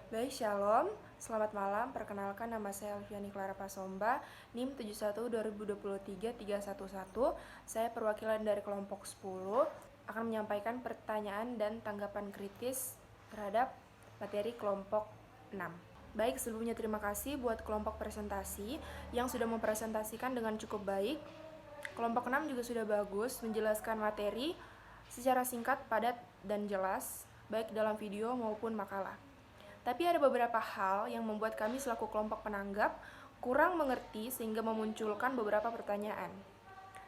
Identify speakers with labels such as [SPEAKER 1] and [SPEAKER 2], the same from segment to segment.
[SPEAKER 1] Baik, Shalom. Selamat malam. Perkenalkan, nama saya Alfiani Clara Pasomba, NIM 71 2023 311. Saya perwakilan dari kelompok 10 akan menyampaikan pertanyaan dan tanggapan kritis terhadap materi kelompok 6. Baik, sebelumnya terima kasih buat kelompok presentasi yang sudah mempresentasikan dengan cukup baik. Kelompok 6 juga sudah bagus menjelaskan materi secara singkat, padat, dan jelas, baik dalam video maupun makalah. Tapi ada beberapa hal yang membuat kami selaku kelompok penanggap kurang mengerti sehingga memunculkan beberapa pertanyaan.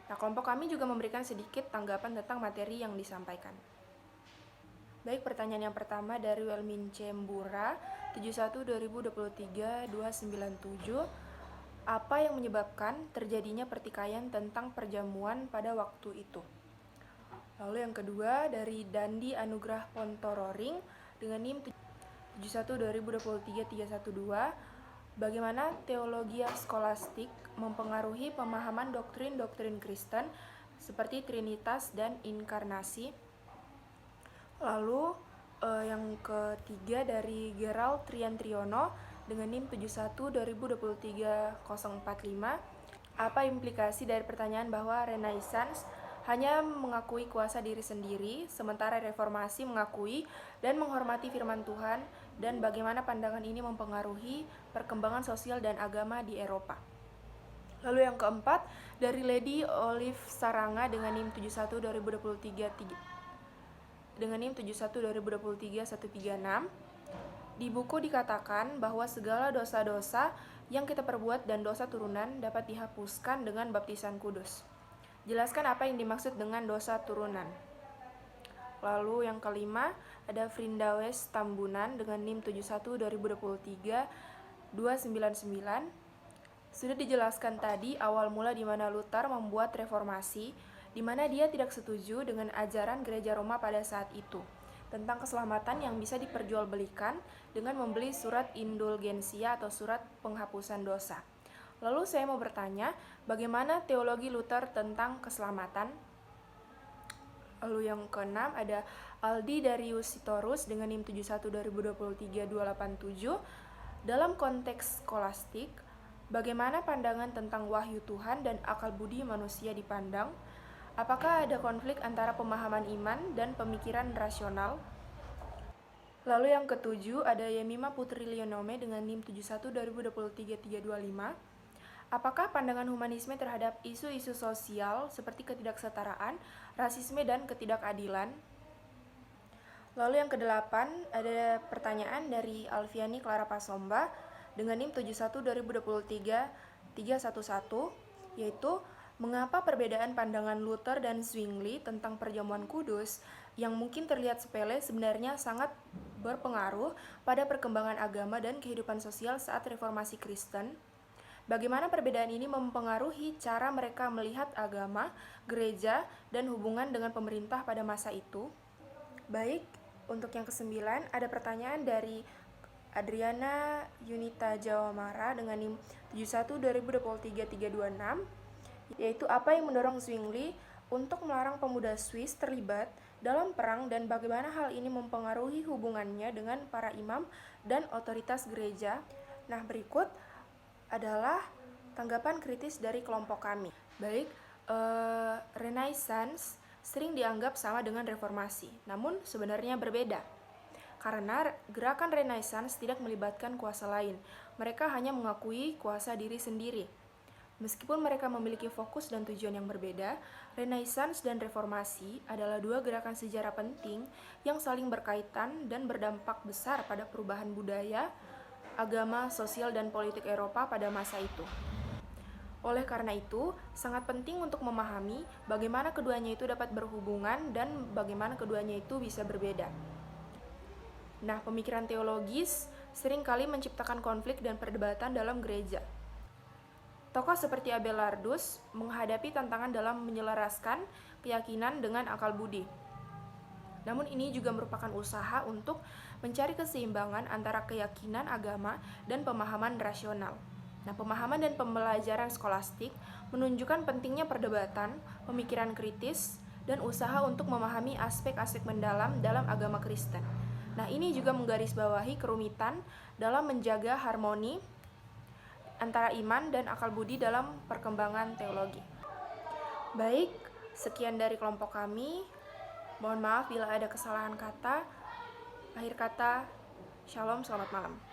[SPEAKER 1] Nah, kelompok kami juga memberikan sedikit tanggapan tentang materi yang disampaikan. Baik, pertanyaan yang pertama dari Welmin Cembura 71 2023 297. Apa yang menyebabkan terjadinya pertikaian tentang perjamuan pada waktu itu? Lalu yang kedua dari Dandi Anugrah Pontororing dengan NIM 71 2023 312. Bagaimana teologi skolastik mempengaruhi pemahaman doktrin-doktrin Kristen seperti Trinitas dan Inkarnasi? Lalu yang ketiga dari Gerald Triantriono dengan NIM 71 2023 045. Apa implikasi dari pertanyaan bahwa Renaissance hanya mengakui kuasa diri sendiri, sementara reformasi mengakui dan menghormati firman Tuhan, dan bagaimana pandangan ini mempengaruhi perkembangan sosial dan agama di Eropa? Lalu yang keempat, dari Lady Olive Saranga dengan NIM 71 2023 136. Di buku dikatakan bahwa segala dosa-dosa yang kita perbuat dan dosa turunan dapat dihapuskan dengan baptisan kudus. Jelaskan apa yang dimaksud dengan dosa turunan. Lalu yang kelima, ada Frindawes Tambunan dengan NIM 71 2023 299. Sudah dijelaskan tadi awal mula di mana Luther membuat reformasi, di mana dia tidak setuju dengan ajaran gereja Roma pada saat itu tentang keselamatan yang bisa diperjualbelikan dengan membeli surat indulgensia atau surat penghapusan dosa. Lalu saya mau bertanya, bagaimana teologi Luther tentang keselamatan? Lalu yang keenam ada Aldi Darius Sitorus dengan NIM 71 2023 287. Dalam konteks skolastik, bagaimana pandangan tentang wahyu Tuhan dan akal budi manusia dipandang? Apakah ada konflik antara pemahaman iman dan pemikiran rasional? Lalu yang ketujuh ada Yemima Putri Leonome dengan NIM 71 2023 325. Apakah pandangan humanisme terhadap isu-isu sosial seperti ketidaksetaraan, rasisme, dan ketidakadilan? Lalu yang kedelapan ada pertanyaan dari Alfiani Clara Pasomba dengan NIM 71 2023 311, yaitu mengapa perbedaan pandangan Luther dan Zwingli tentang perjamuan kudus yang mungkin terlihat sepele sebenarnya sangat berpengaruh pada perkembangan agama dan kehidupan sosial saat reformasi Kristen? Bagaimana perbedaan ini mempengaruhi cara mereka melihat agama, gereja, dan hubungan dengan pemerintah pada masa itu? Baik, untuk yang kesembilan ada pertanyaan dari Adriana Yunita Jawamara dengan NIM 71 2023 326, yaitu apa yang mendorong Zwingli untuk melarang pemuda Swiss terlibat dalam perang dan bagaimana hal ini mempengaruhi hubungannya dengan para imam dan otoritas gereja. Nah, berikut adalah tanggapan kritis dari kelompok kami. Baik, Renaissance sering dianggap sama dengan reformasi, namun sebenarnya berbeda. Karena gerakan Renaissance tidak melibatkan kuasa lain, mereka hanya mengakui kuasa diri sendiri. Meskipun mereka memiliki fokus dan tujuan yang berbeda, Renaissance dan Reformasi adalah dua gerakan sejarah penting yang saling berkaitan dan berdampak besar pada perubahan budaya, agama, sosial, dan politik Eropa pada masa itu. Oleh karena itu, sangat penting untuk memahami bagaimana keduanya itu dapat berhubungan dan bagaimana keduanya itu bisa berbeda. Nah, pemikiran teologis seringkali menciptakan konflik dan perdebatan dalam gereja. Tokoh seperti Abelardus menghadapi tantangan dalam menyelaraskan keyakinan dengan akal budi. Namun ini juga merupakan usaha untuk mencari keseimbangan antara keyakinan agama dan pemahaman rasional. Nah, pemahaman dan pembelajaran skolastik menunjukkan pentingnya perdebatan, pemikiran kritis, dan usaha untuk memahami aspek-aspek mendalam dalam agama Kristen. Nah, ini juga menggarisbawahi kerumitan dalam menjaga harmoni antara iman dan akal budi dalam perkembangan teologi. Baik, sekian dari kelompok kami. Mohon maaf bila ada kesalahan kata. Akhir kata, shalom, selamat malam.